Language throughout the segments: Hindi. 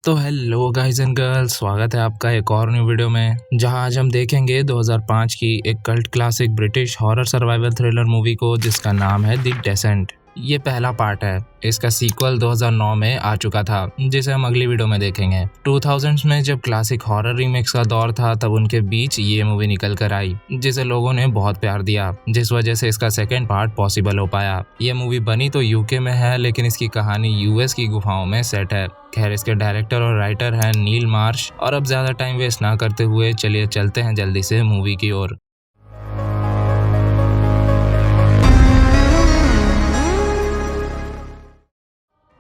तो हेलो गाइस एंड गर्ल्स, स्वागत है आपका एक और न्यू वीडियो में, जहां आज हम देखेंगे 2005 की एक cult classic British horror survival thriller movie को जिसका नाम है द डेसेंट। ये पहला पार्ट है। इसका सीक्वल 2009 में आ चुका था जिसे हम अगली वीडियो में देखेंगे। 2000s में जब क्लासिक हॉरर रीमेक्स का दौर था तब उनके बीच ये मूवी निकल कर आई जिसे लोगों ने बहुत प्यार दिया, जिस वजह से इसका सेकेंड पार्ट पॉसिबल हो पाया। ये मूवी बनी तो यूके में है लेकिन इसकी कहानी यूएस की गुफाओं में सेट है। खैर, इसके डायरेक्टर और राइटर हैं नील मार्श। और अब ज्यादा टाइम वेस्ट ना करते हुए चलिए चलते हैं जल्दी से मूवी की ओर।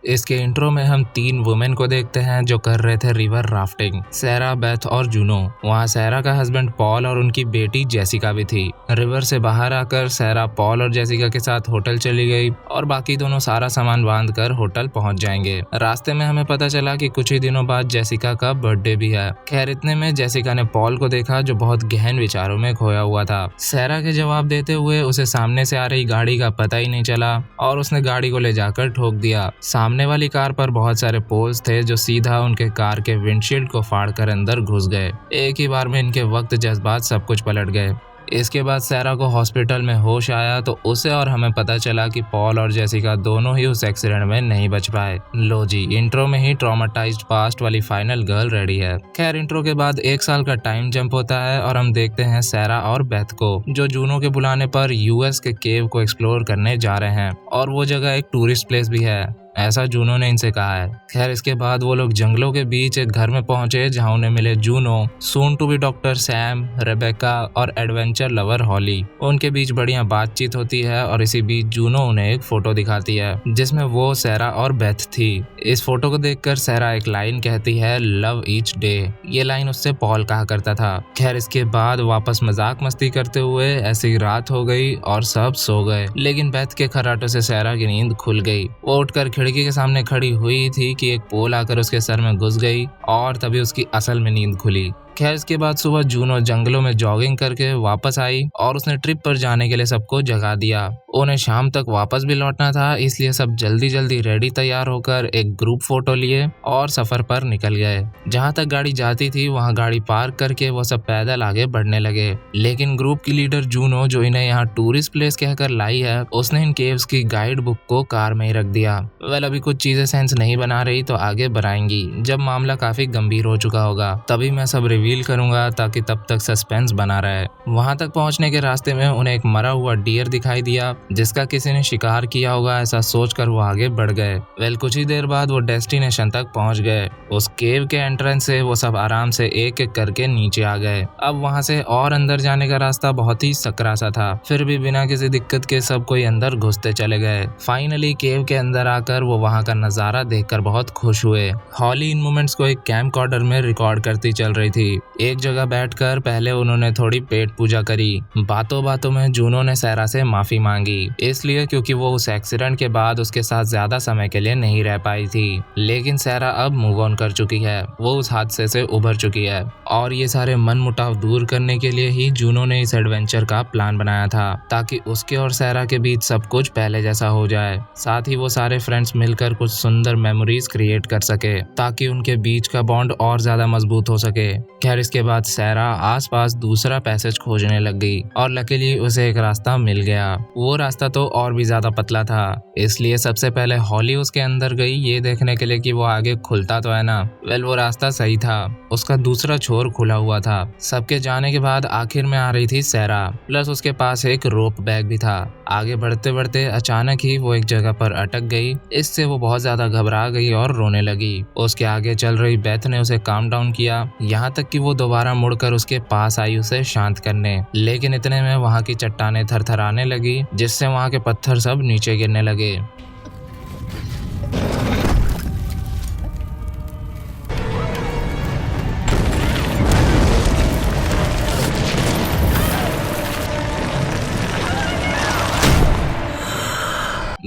इसके इंट्रो में हम तीन वुमेन को देखते हैं जो कर रहे थे रिवर राफ्टिंग, सैरा, बेथ और जूनो। वहाँ सैरा का हस्बैंड पॉल और उनकी बेटी जेसिका भी थी। रिवर से बाहर आकर सैरा पॉल और जेसिका के साथ होटल चली गई और बाकी दोनों सारा सामान बांध कर होटल पहुंच जाएंगे। रास्ते में हमें पता चला कि कुछ ही दिनों बाद जेसिका का बर्थडे भी है। खैर, इतने में जेसिका ने पॉल को देखा जो बहुत गहन विचारों में खोया हुआ था। सैरा के जवाब देते हुए उसे सामने से आ रही गाड़ी का पता ही नहीं चला और उसने गाड़ी को ले जाकर ठोक दिया। सामने वाली कार पर बहुत सारे पोल्स थे जो सीधा उनके कार के विंडशील्ड को फाड़कर अंदर घुस गए। एक ही बार में इनके वक्त जज्बात सब कुछ पलट गए। इसके बाद सैरा को हॉस्पिटल में होश आया तो उसे और हमें पता चला कि पॉल और जेसिका दोनों ही उस एक्सीडेंट में नहीं बच पाए। लो जी, इंट्रो में ही ट्रॉमेटाइज्ड पास्ट वाली फाइनल गर्ल रेडी है। खैर, इंट्रो के बाद 1 साल का टाइम जंप होता है और हम देखते हैं सैरा और बेथ को जो जूनो के बुलाने पर यूएस के केव को एक्सप्लोर करने जा रहे हैं और वो जगह एक टूरिस्ट प्लेस भी है, ऐसा जूनो ने इनसे कहा है। खैर, इसके बाद वो लोग जंगलों के बीच एक घर में पहुंचे जहां उन्हें मिले Juno, soon to be doctor Sam, Rebecca और एडवेंचर लवर हॉली। उनके बीच बढ़िया बातचीत होती है और इसी बीच जूनो उन्हें एक फोटो दिखाती है जिसमें वो, सैरा और बेथ थी। इस फोटो को देखकर सैरा एक लाइन कहती है, लव ईच डे। ये लाइन उससे पॉल कहा करता था। खैर, इसके बाद वापस मजाक मस्ती करते हुए ऐसी रात हो गई और सब सो गए, लेकिन बेथ के खर्राटों से सैरा की नींद खुल गई। वो उठकर खिड़की के सामने खड़ी हुई थी कि एक पोल आकर उसके सर में घुस गई और तभी उसकी असल में नींद खुली। खैर, इसके बाद सुबह जूनो जंगलों में जॉगिंग करके वापस आई और उसने ट्रिप पर जाने के लिए सबको जगा दिया। उन्हें शाम तक वापस भी लौटना था, इसलिए सब जल्दी जल्दी रेडी तैयार होकर एक ग्रुप फोटो लिए और सफर पर निकल गए। जहां तक गाड़ी जाती थी वहां गाड़ी पार्क करके वो सब पैदल आगे बढ़ने लगे, लेकिन ग्रुप की लीडर जूनो, जो इन्हें यहाँ टूरिस्ट प्लेस कहकर लाई है, उसने इन केव्स की गाइड बुक को कार में ही रख दिया। वेल, अभी कुछ चीजें सेंस नहीं बना रही तो आगे बढ़ाएंगी जब मामला काफी गंभीर हो चुका होगा, तभी मैं सब रिवील करूंगा ताकि तब तक सस्पेंस बना रहे। वहां तक पहुंचने के रास्ते में उन्हें एक मरा हुआ डियर दिखाई दिया जिसका किसी ने शिकार किया होगा, ऐसा सोचकर वो आगे बढ़ गए। वेल, कुछ ही देर बाद वो डेस्टिनेशन तक पहुंच गए। उस केव के एंट्रेंस से वो सब आराम से एक एक करके नीचे आ गए। अब वहां से और अंदर जाने का रास्ता बहुत ही सकरा सा था, फिर भी बिना किसी दिक्कत के सब कोई अंदर घुसते चले गए। फाइनली केव के अंदर आकर वो वहां का नजारा देखकर बहुत खुश हुए। हॉली इन मोमेंट्स को एक कैमकॉर्डर में रिकॉर्ड करती चल रही थी। एक जगह बैठकर पहले उन्होंने थोड़ी पेट पूजा करी। बातों बातों में जूनो ने सैरा से माफी मांगी, इसलिए क्योंकि वो उस एक्सीडेंट के बाद उसके साथ ज्यादा समय के लिए नहीं रह पाई थी। लेकिन सैरा अब मूव ऑन कर चुकी है, वो उस हादसे से उभर चुकी है और ये सारे मन मुटाव दूर करने के लिए ही जूनो ने इस एडवेंचर का प्लान बनाया था ताकि उसके और सैरा के बीच सब कुछ पहले जैसा हो जाए। साथ ही वो सारे फ्रेंड्स मिलकर कुछ सुंदर मेमोरीज क्रिएट कर सके ताकि उनके बीच का बॉन्ड और ज्यादा मजबूत हो सके। खैर, इसके बाद सैरा आसपास दूसरा पैसेज खोजने लग गई और लकीली उसे एक रास्ता मिल गया। वो रास्ता तो और भी ज्यादा पतला था, इसलिए सबसे पहले हॉली उसके अंदर गई ये देखने के लिए कि वो आगे खुलता तो है ना। वेल, वो रास्ता सही था, उसका दूसरा छोर खुला हुआ था। सबके जाने के बाद आखिर में आ रही थी सैरा, प्लस उसके पास एक रोप बैग भी था। आगे बढ़ते बढ़ते अचानक ही वो एक जगह पर अटक गई। इससे वो बहुत ज्यादा घबरा गई और रोने लगी। उसके आगे चल रही बेथ ने उसे काम डाउन किया, यहाँ तक कि वो दोबारा मुड़कर उसके पास आई उसे शांत करने। लेकिन इतने में वहाँ की चट्टानें थरथराने लगी जिससे वहाँ के पत्थर सब नीचे गिरने लगे।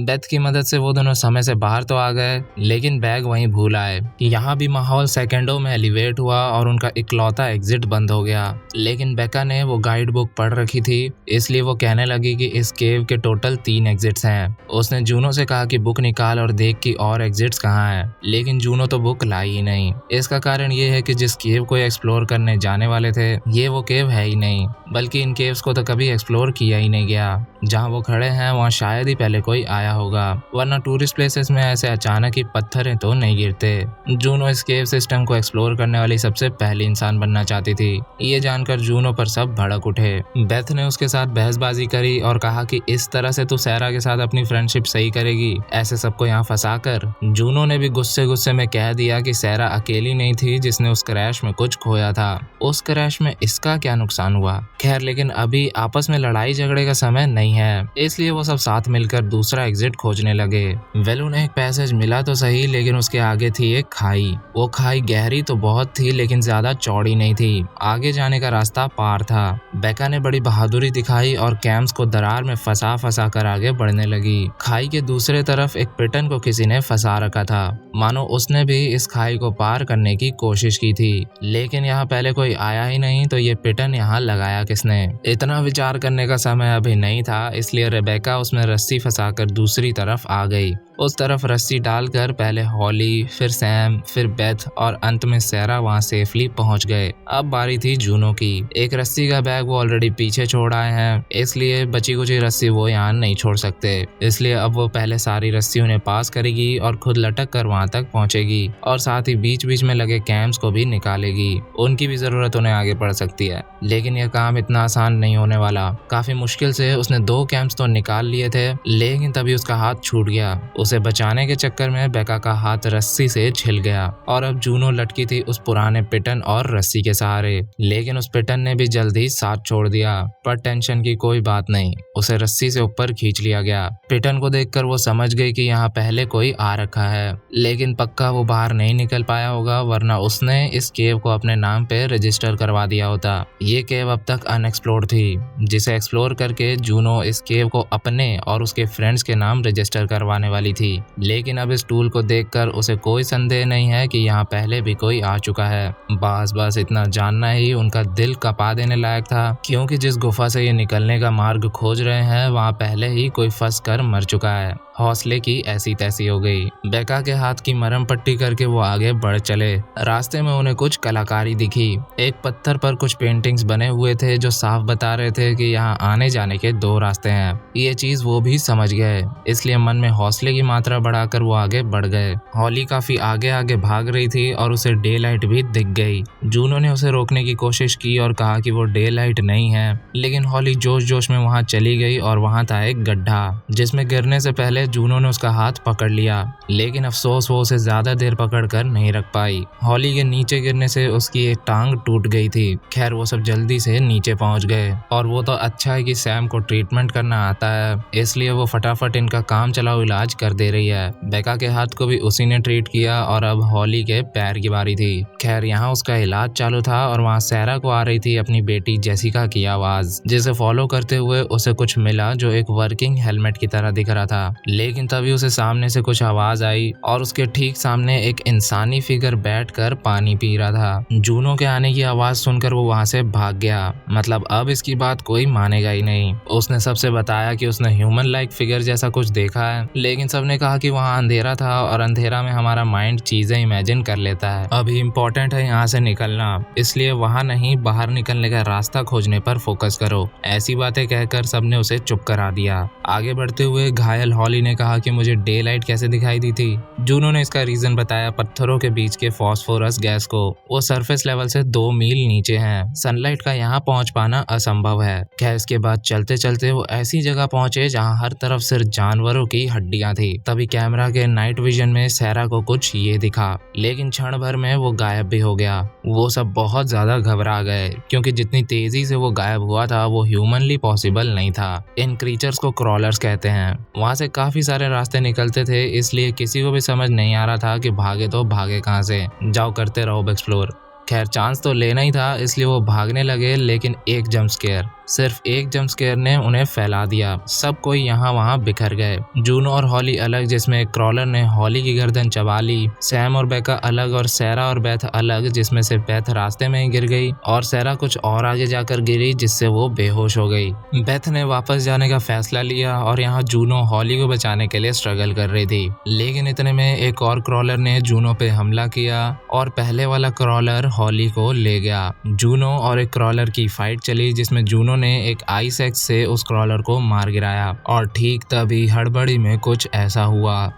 बेथ की मदद से वो दोनों समय से बाहर तो आ गए, लेकिन बैग वहीं भूल आए। यहाँ भी माहौल सेकंडों में एलिवेट हुआ और उनका इकलौता एग्जिट बंद हो गया। लेकिन बेका ने वो गाइड बुक पढ़ रखी थी, इसलिए वो कहने लगी कि इस केव के टोटल 3 एग्जिट्स हैं। उसने जूनो से कहा कि बुक निकाल और देख कि और एग्जिट्स कहाँ हैं, लेकिन जूनो तो बुक लाई ही नहीं। इसका कारण ये है कि जिस केव को एक्सप्लोर करने जाने वाले थे, ये वो केव है ही नहीं, बल्कि इन केव्स को तो कभी एक्सप्लोर किया ही नहीं गया। जहाँ वो खड़े हैं वहाँ शायद ही पहले कोई आया होगा, वरना टूरिस्ट प्लेसेस में ऐसे अचानक ही पत्थरें तो नहीं गिरते। जूनो इस केव सिस्टम को एक्सप्लोर करने वाली सबसे पहली इंसान बनना चाहती थी। ये जानकर जूनो पर सब भड़क उठे। बेथ ने उसके साथ बहसबाजी करी और कहा कि इस तरह से तू सैरा के साथ अपनी फ्रेंडशिप सही करेगी, ऐसे सबको यहाँ फंसा कर। जूनो ने भी गुस्से गुस्से में कह दिया कि सैरा अकेली नहीं थी जिसने उस क्रैश में कुछ खोया था, उस क्रैश में इसका क्या नुकसान हुआ। खैर, लेकिन अभी आपस में लड़ाई झगड़े का समय नहीं है, इसलिए वो सब साथ मिलकर दूसरा एग्जिट खोजने लगे। वेल, उन्हें एक पैसेज मिला तो सही, लेकिन उसके आगे थी एक खाई। वो खाई गहरी तो बहुत थी, लेकिन ज्यादा चौड़ी नहीं थी। आगे जाने का रास्ता पार था। बेका ने बड़ी बहादुरी दिखाई और कैम्स को दरार में फंसा फंसा कर आगे बढ़ने लगी। खाई के दूसरे तरफ एक पिटन को किसी ने फंसा रखा था, मानो उसने भी इस खाई को पार करने की कोशिश की थी। लेकिन यहाँ पहले कोई आया ही नहीं, तो ये पिटन यहाँ लगाया किसने। इतना विचार करने का समय अभी नहीं था, इसलिए रेबेका उसमें रस्सी फंसाकर दूसरी तरफ आ गई। उस तरफ रस्सी डालकर पहले हॉली, फिर सैम, फिर बेथ और अंत में सैरा वहां सेफली पहुंच गए। अब बारी थी जूनो की। एक रस्सी का बैग वो ऑलरेडी पीछे छोड़ आए हैं, इसलिए बची कुची रस्सी वो यहाँ नहीं छोड़ सकते। इसलिए अब वो पहले सारी रस्सी उन्हें पास करेगी और खुद लटक कर वहां तक पहुंचेगी, और साथ ही बीच बीच में लगे कैंप्स को भी निकालेगी। उनकी भी जरूरत उन्हें आगे पड़ सकती है, लेकिन यह काम इतना आसान नहीं होने वाला। काफी मुश्किल से उसने 2 कैंप्स तो निकाल लिए थे, लेकिन तभी उसका हाथ छूट गया। उसे बचाने के चक्कर में बेका का हाथ रस्सी से छिल गया और अब जूनो लटकी थी उस पुराने पिटन और रस्सी के सहारे। लेकिन उस पिटन ने भी जल्दी साथ छोड़ दिया, पर टेंशन की कोई बात नहीं, उसे रस्सी से ऊपर खींच लिया गया। पिटन को देखकर वो समझ गई कि यहाँ पहले कोई आ रखा है, लेकिन पक्का वो बाहर नहीं निकल पाया होगा, वरना उसने इस केव को अपने नाम पे रजिस्टर करवा दिया होता। ये केव अब तक अनएक्सप्लोर्ड थी, जिसे एक्सप्लोर करके जूनो इस केव को अपने और उसके फ्रेंड्स के नाम रजिस्टर करवाने वाली थी। लेकिन अब इस टूल को देखकर उसे कोई संदेह नहीं है कि यहाँ पहले भी कोई आ चुका है। बस इतना जानना ही उनका दिल कपा देने लायक था, क्योंकि जिस गुफा से ये निकलने का मार्ग खोज रहे हैं वहाँ पहले ही कोई फंस कर मर चुका है। हौसले की ऐसी तैसी हो गई। बेका के हाथ की मरहम पट्टी करके वो आगे बढ़ चले। रास्ते में उन्हें कुछ कलाकारी दिखी। एक पत्थर पर कुछ पेंटिंग्स बने हुए थे जो साफ बता रहे थे कि यहाँ आने जाने के 2 रास्ते हैं। ये चीज वो भी समझ गए, इसलिए मन में हौसले की मात्रा बढ़ाकर वो आगे बढ़ गए। हॉली काफी आगे आगे भाग रही थी और उसे डे लाइट भी दिख गई। जूनो ने उसे रोकने की कोशिश की और कहा कि वो डे लाइट नहीं है, लेकिन हॉली जोश जोश में वहाँ चली गई और वहाँ था एक गड्ढा, जिसमें गिरने से पहले जूनो ने उसका हाथ पकड़ लिया, लेकिन अफसोस वो उसे ज्यादा देर पकड़ कर नहीं रख पाई। हॉली के नीचे गिरने से उसकी एक टांग टूट गई थी। खैर, वो सब जल्दी से नीचे पहुंच गए, और वो तो अच्छा है कि सैम को ट्रीटमेंट करना आता है, इसलिए वो फटाफट इनका काम चलाओ इलाज कर दे रही है। बेका के हाथ को भी उसी ने ट्रीट किया और अब हॉली के पैर की बारी थी। खैर, यहाँ उसका इलाज चालू था और वहाँ सैरा को आ रही थी अपनी बेटी जेसिका की आवाज, जिसे फॉलो करते हुए उसे कुछ मिला जो एक वर्किंग हेलमेट की तरह दिख रहा था। लेकिन तभी उसे सामने से कुछ आवाज आई और उसके ठीक सामने एक इंसानी फिगर बैठकर पानी पी रहा था। जूनो के आने की आवाज सुनकर वो वहां से भाग गया। मतलब अब इसकी बात कोई मानेगा ही नहीं। उसने सबसे बताया कि उसने ह्यूमन लाइक फिगर जैसा कुछ देखा है, लेकिन सबने कहा कि वहाँ अंधेरा था और अंधेरा में हमारा माइंड चीजें इमेजिन कर लेता है। अभी इम्पोर्टेंट है यहाँ से निकलना, इसलिए वहाँ नहीं बाहर निकलने का रास्ता खोजने पर फोकस करो। ऐसी बातें कहकर सबने उसे चुप करा दिया। आगे बढ़ते हुए घायल हॉली ने कहा कि मुझे डे लाइट कैसे दिखाई दी थी। जूनो ने इसका रीजन बताया, पत्थरों के बीच के फास्फोरस गैस को। वो सरफेस लेवल से 2 मील नीचे हैं, सनलाइट का यहाँ पहुँच पाना असंभव है। खैर, इसके बाद चलते चलते वो ऐसी जगह पहुंचे जहाँ हर तरफ सिर्फ जानवरों की हड्डियां थी। तभी कैमरा के नाइट विजन में सैरा को कुछ ये दिखा, लेकिन क्षण भर में वो गायब भी हो गया। वो सब बहुत ज्यादा घबरा गए, क्योंकि जितनी तेजी से वो गायब हुआ था वो ह्यूमनली पॉसिबल नहीं था। इन क्रीचर्स को क्रॉलर्स कहते हैं। वहां से काफी सारे रास्ते निकलते थे, इसलिए किसी को भी समझ नहीं आ रहा था कि भागे तो भागे कहाँ से। जाओ करते रहो एक्सप्लोर। खैर, चांस तो लेना ही था, इसलिए वो भागने लगे, लेकिन एक जंप स्केयर सिर्फ एक जंप स्केयर ने उन्हें फैला दिया। सब कोई यहाँ वहाँ बिखर गए। जूनो और हॉली अलग, जिसमें एक क्रॉलर ने हॉली की गर्दन चबा ली। सैम और बेका अलग और सैरा और बेथ अलग, जिसमें से बेथ रास्ते में ही गिर गई और सैरा कुछ और आगे जाकर गिरी, जिससे वो बेहोश हो गई। बेथ ने वापस जाने का फैसला लिया और यहाँ जूनो हॉली को बचाने के लिए स्ट्रगल कर रही थी, लेकिन इतने में एक और क्रॉलर ने जूनो पे हमला किया और पहले वाला क्रॉलर हॉली को ले गया। जूनो और एक क्रॉलर की फाइट चली, जिसमें जूनो ने एक आइस एक्स से उस क्रॉलर को मार गिराया और ठीक तभी हड़बड़ी में कुछ ऐसा हुआ।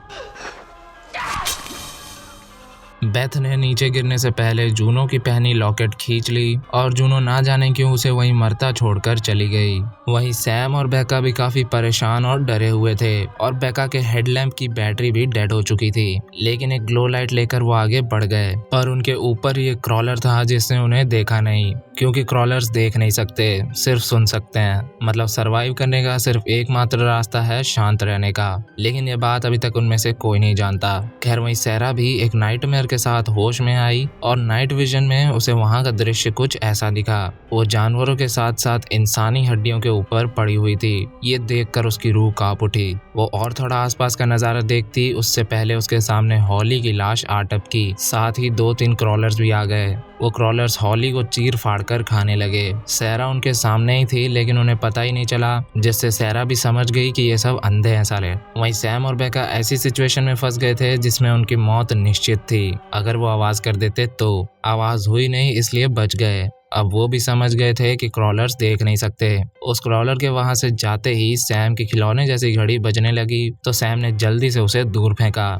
बेथ ने नीचे गिरने से पहले जूनो की पहनी लॉकेट खींच ली और जूनो ना जाने क्यों उसे वहीं मरता छोड़कर चली गई। वहीं सैम और बेका भी काफी परेशान और डरे हुए थे और बेका के हेडलैम्प की बैटरी भी डेड हो चुकी थी, लेकिन एक ग्लो लाइट लेकर वो आगे बढ़ गए। पर उनके ऊपर ही एक क्रॉलर था जिसने उन्हें देखा नहीं, क्योंकि क्रॉलर्स देख नहीं सकते, सिर्फ सुन सकते हैं। मतलब सर्वाइव करने का सिर्फ एकमात्र रास्ता है शांत रहने का, लेकिन ये बात अभी तक उनमें से कोई नहीं जानता। खैर वहीं सैरा भी एक नाइटमेयर के साथ होश में आई और नाइट विजन में उसे वहां का दृश्य कुछ ऐसा दिखा। वो जानवरों के साथ साथ इंसानी हड्डियों के ऊपर पड़ी हुई थी। ये देखकर उसकी रूह कांप उठी। वो और थोड़ा आसपास का नजारा देखती उससे पहले उसके सामने हॉली की लाश आ टपकी। साथ ही 2-3 क्रॉलर्स भी आ गए। वो क्रॉलर्स हॉली को चीर फाड़ कर खाने लगे। सैरा उनके सामने ही थी, लेकिन उन्हें पता ही नहीं चला, जिससे सैरा भी समझ गई कि ये सब अंधे हैं साले। वहीं सैम और बेका ऐसी सिचुएशन में फंस गए थे जिसमें उनकी मौत निश्चित थी। अगर वो आवाज कर देते तो आवाज हुई नहीं, इसलिए बच गए। अब वो भी समझ गए थे कि क्रॉलर्स देख नहीं सकते। उस क्रॉलर के वहां से जाते ही सैम की खिलौने जैसी घड़ी बजने लगी, तो सैम ने जल्दी से उसे दूर फेंका।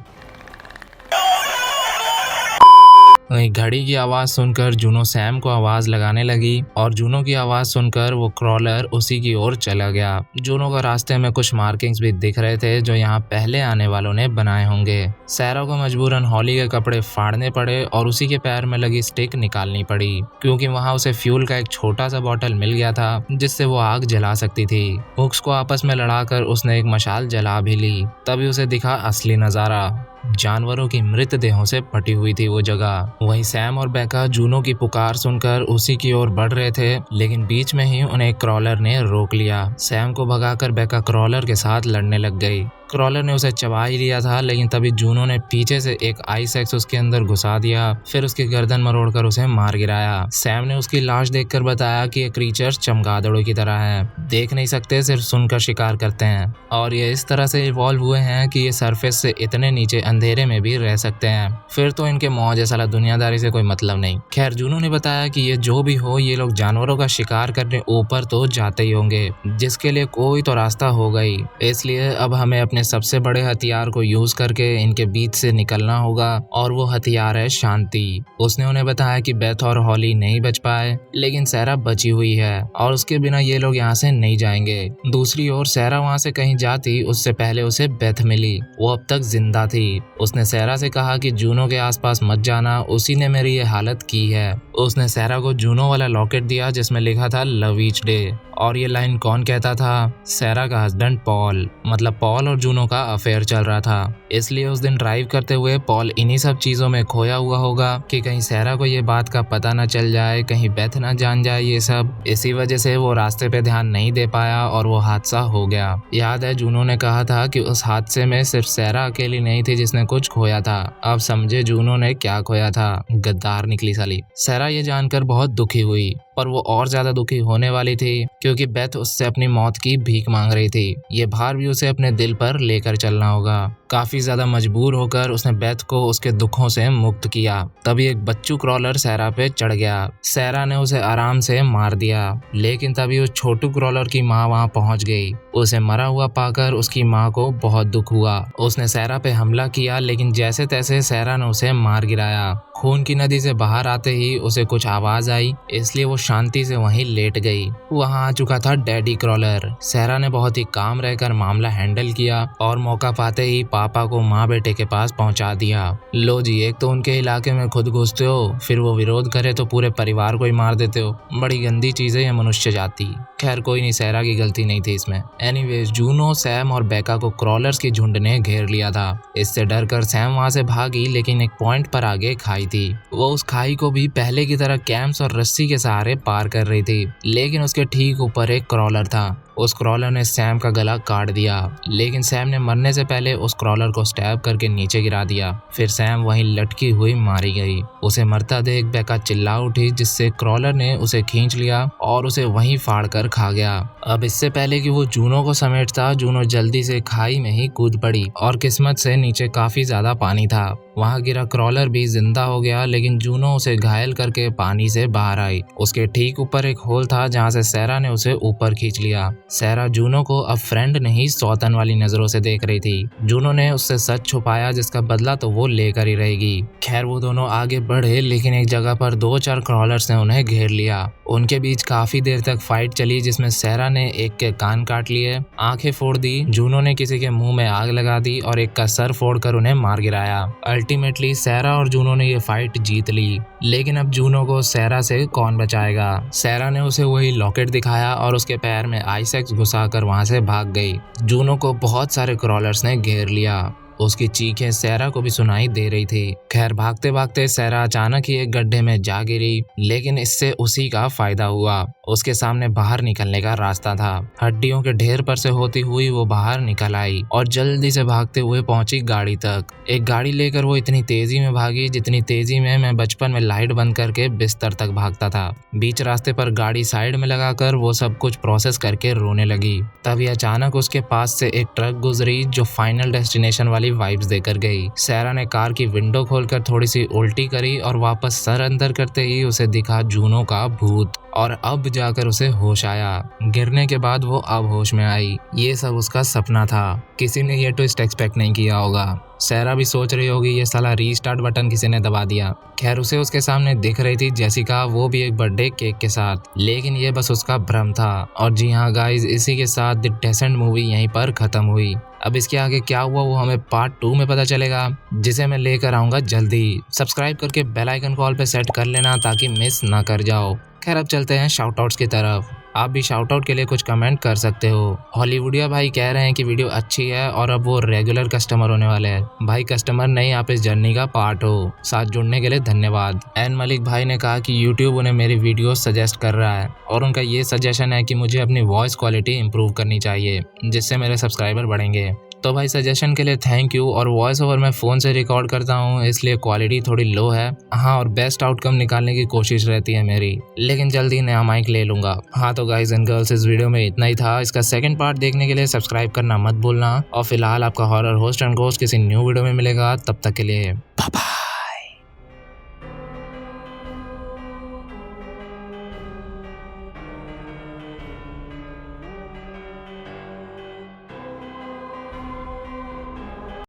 वहीं घड़ी की आवाज सुनकर जूनो सैम को आवाज लगाने लगी और जूनो की आवाज सुनकर वो क्रॉलर उसी की ओर चला गया। जूनो को रास्ते में कुछ मार्किंग्स भी दिख रहे थे जो यहाँ पहले आने वालों ने बनाए होंगे। सैरा को मजबूरन हॉली के कपड़े फाड़ने पड़े और उसी के पैर में लगी स्टिक निकालनी पड़ी, क्योंकि वहाँ उसे फ्यूल का एक छोटा सा बॉटल मिल गया था जिससे वो आग जला सकती थी। हुक्स को आपस में लड़ाकर उसने एक मशाल जला भी ली। तभी उसे दिखा असली नजारा। जानवरों की मृतदेहों से पटी हुई थी वो जगह। वहीं सैम और बेका जूनो की पुकार सुनकर उसी की ओर बढ़ रहे थे, लेकिन बीच में ही उन्हें क्रॉलर ने रोक लिया। सैम को भगाकर बेका क्रॉलर के साथ लड़ने लग गई। क्रॉलर ने उसे चबा ही लिया था, लेकिन तभी जूनो ने पीछे से एक आइस एक्स उसके अंदर घुसा दिया, फिर उसकी गर्दन मरोड़कर उसे मार गिराया। सैम ने उसकी लाश देखकर बताया कि ये क्रीचर्स चमगादड़ों की तरह हैं, देख नहीं सकते, सिर्फ सुनकर शिकार करते हैं और ये इस तरह से इवॉल्व हुए हैं कि ये सरफेस से इतने नीचे अंधेरे में भी रह सकते हैं। फिर तो इनके मौज साला दुनियादारी से कोई मतलब नहीं। खैर जूनो ने बताया कि ये जो भी हो, ये लोग जानवरों का शिकार करने ऊपर तो जाते ही होंगे, जिसके लिए कोई तो रास्ता होगा ही। इसलिए अब हमें अपने सबसे बड़े हथियार को यूज करके इनके बीच से निकलना होगा, और वो हथियार है शांति। उसने उन्हें बताया कि बेथ और हॉली नहीं बच पाए, लेकिन सैरा बची हुई है और उसके बिना ये लोग यहाँ से नहीं जाएंगे। दूसरी ओर सैरा वहाँ से कहीं जाती उससे पहले उसे बेथ मिली। वो अब तक जिंदा थी। उसने सैरा से कहा कि जूनो के आसपास मत जाना, उसी ने मेरी ये हालत की है। उसने सैरा को जूनो वाला लॉकेट दिया जिसमें लिखा था लव ईच डे, और ये लाइन कौन कहता था? सैरा का हस्बैंड पॉल। मतलब पॉल और जूनो का अफेयर चल रहा था, इसलिए उस दिन ड्राइव करते हुए पॉल इन्हीं सब चीजों में खोया हुआ होगा कि कहीं सैरा को ये बात का पता न चल जाए, कहीं बेथ न जान जाए ये सब। इसी वजह से वो रास्ते पे ध्यान नहीं दे पाया और वो हादसा हो गया। याद है जूनो ने कहा था कि उस हादसे में सिर्फ सैरा अकेली नहीं थी जिसने कुछ खोया था। अब समझे जूनो ने क्या खोया था। गद्दार निकली साली। सैरा ये जानकर बहुत दुखी हुई, पर वो और ज्यादा दुखी होने वाली थी क्योंकि बेथ उससे अपनी मौत की भीख मांग रही थी। ये भार भी उसे अपने दिल पर लेकर चलना होगा। काफी ज्यादा मजबूर होकर उसने बेथ को उसके दुखों से मुक्त किया। तभी एक बच्चू क्रॉलर सैरा पे चढ़ गया। सैरा ने उसे आराम से मार दिया, लेकिन तभी उस छोटू क्रॉलर की माँ वहाँ पहुँच गई। उसे मरा हुआ पाकर उसकी माँ को बहुत दुख हुआ। उसने सैरा पे हमला किया, लेकिन जैसे तैसे सैरा ने उसे मार गिराया। खून की नदी से बाहर आते ही उसे कुछ आवाज आई, इसलिए वो शांति से वहीं लेट गई। वहां आ चुका था डैडी क्रॉलर। सैरा ने बहुत ही काम रहकर मामला हैंडल किया और मौका पाते ही पापा को माँ बेटे के पास पहुंचा दिया। लो जी, एक तो उनके इलाके में खुद घुसते हो, फिर वो विरोध करे तो पूरे परिवार को ही मार देते हो। बड़ी गंदी चीज है ये मनुष्य जाति। खैर कोई नहीं, सहरा की गलती नहीं थी इसमें। एनीवेज, जूनो, सैम और बेका को क्रॉलर्स की झुंड ने घेर लिया था। इससे डरकर सैम वहां से भागी, लेकिन एक पॉइंट पर आगे खाई थी। वो उस खाई को भी पहले की तरह कैम्स और रस्सी के सहारे पार कर रही थी, लेकिन उसके ठीक ऊपर एक क्रॉलर था। उस क्रॉलर ने सैम का गला काट दिया, लेकिन सैम ने मरने से पहले उस क्रॉलर को स्टैब करके नीचे गिरा दिया। फिर सैम वहीं लटकी हुई मारी गई। उसे मरता देख बेका चिल्ला उठी, जिससे क्रॉलर ने उसे खींच लिया और उसे वहीं फाड़ कर खा गया। अब इससे पहले कि वो जूनो को समेटता, जूनो जल्दी से खाई में ही कूद पड़ी और किस्मत से नीचे काफी ज्यादा पानी था। वहां गिरा क्रॉलर भी जिंदा हो गया, लेकिन जूनो उसे घायल करके पानी से बाहर आई। उसके ठीक ऊपर एक होल था जहां से सहरा ने उसे ऊपर खींच लिया। सहरा जूनो को अब फ्रेंड नहीं सौतन वाली नजरों से देख रही थी। जूनो ने उससे सच छुपाया, जिसका बदला तो वो लेकर ही रहेगी। खैर वो दोनों आगे बढ़े, लेकिन एक जगह पर 2-4 क्रॉलर्स ने उन्हें घेर लिया। उनके बीच काफी देर तक फाइट चली, जिसमें सहरा ने एक के कान काट लिए, आंखें फोड़ दी, जूनो ने किसी के मुंह में आग लगा दी और एक का सर फोड़कर उन्हें मार गिराया। अल्टीमेटली सहरा और जूनो ने ये फाइट जीत ली, लेकिन अब जूनो को सहरा से कौन बचाएगा। सहरा ने उसे वही लॉकेट दिखाया और उसके पैर में आइसेक्स घुसाकर वहां से भाग गई। जूनो को बहुत सारे क्रॉलर्स ने घेर लिया। उसकी चीखें सहरा को भी सुनाई दे रही थी। खैर भागते भागते सहरा अचानक ही एक गड्ढे में जा गिरी, लेकिन इससे उसी का फायदा हुआ। उसके सामने बाहर निकलने का रास्ता था। हड्डियों के ढेर पर से होती हुई वो बाहर निकल आई और जल्दी से भागते हुए पहुंची गाड़ी तक। एक गाड़ी लेकर वो इतनी तेजी में भागी जितनी तेजी में मैं बचपन में लाइट बंद करके बिस्तर तक भागता था। बीच रास्ते पर गाड़ी साइड में लगाकर वो सब कुछ प्रोसेस करके रोने लगी। तभी अचानक उसके पास से एक ट्रक गुजरी जो फाइनल डेस्टिनेशन वाली वाइब्स देकर गई। सहरा ने कार की विंडो खोलकर थोड़ी सी उल्टी करी और वापस सर अंदर करते ही उसे दिखा जूनो का भूत, और अब जाकर उसे होश आया। गिरने के बाद वो अब होश में आई। ये सब उसका सपना था। किसी ने ये ट्विस्ट एक्सपेक्ट नहीं किया होगा। सहरा भी सोच रही होगी ये साला रीस्टार्ट बटन किसी ने दबा दिया। खैर उसे उसके सामने दिख रही थी जेसिका, वो भी एक बर्थडे केक के साथ, लेकिन ये बस उसका भ्रम था। और जी हाँ गाइज, इसी के साथ द डेसेंट मूवी यहीं पर खत्म हुई। अब इसके आगे क्या हुआ वो हमें पार्ट 2 में पता चलेगा, जिसे मैं लेकर आऊंगा जल्दी। सब्सक्राइब करके बेल आइकन कॉल पे सेट कर लेना ताकि मिस ना कर जाओ। खैर अब चलते हैं शाउट आउट्स की तरफ। आप भी शाउट आउट के लिए कुछ कमेंट कर सकते हो। हॉलीवुडिया भाई कह रहे हैं कि वीडियो अच्छी है और अब वो रेगुलर कस्टमर होने वाले हैं। भाई कस्टमर नहीं, आप इस जर्नी का पार्ट हो। साथ जुड़ने के लिए धन्यवाद। एन मलिक भाई ने कहा कि यूट्यूब उन्हें मेरी वीडियो सजेस्ट कर रहा है और उनका ये सजेशन है कि मुझे अपनी वॉइस क्वालिटी इंप्रूव करनी चाहिए, जिससे मेरे सब्सक्राइबर बढ़ेंगे। तो भाई सजेशन के लिए थैंक यू। और वॉइस ओवर मैं फ़ोन से रिकॉर्ड करता हूँ, इसलिए क्वालिटी थोड़ी लो है। हाँ, और बेस्ट आउटकम निकालने की कोशिश रहती है मेरी, लेकिन जल्दी नया माइक ले लूँगा। हाँ तो गाइज एंड गर्ल्स, इस वीडियो में इतना ही था। इसका सेकंड पार्ट देखने के लिए सब्सक्राइब करना मत भूलना। और फिलहाल आपका हॉरर होस्ट एंड घोस्ट किसी न्यू वीडियो में मिलेगा। तब तक के लिए बाय बाय।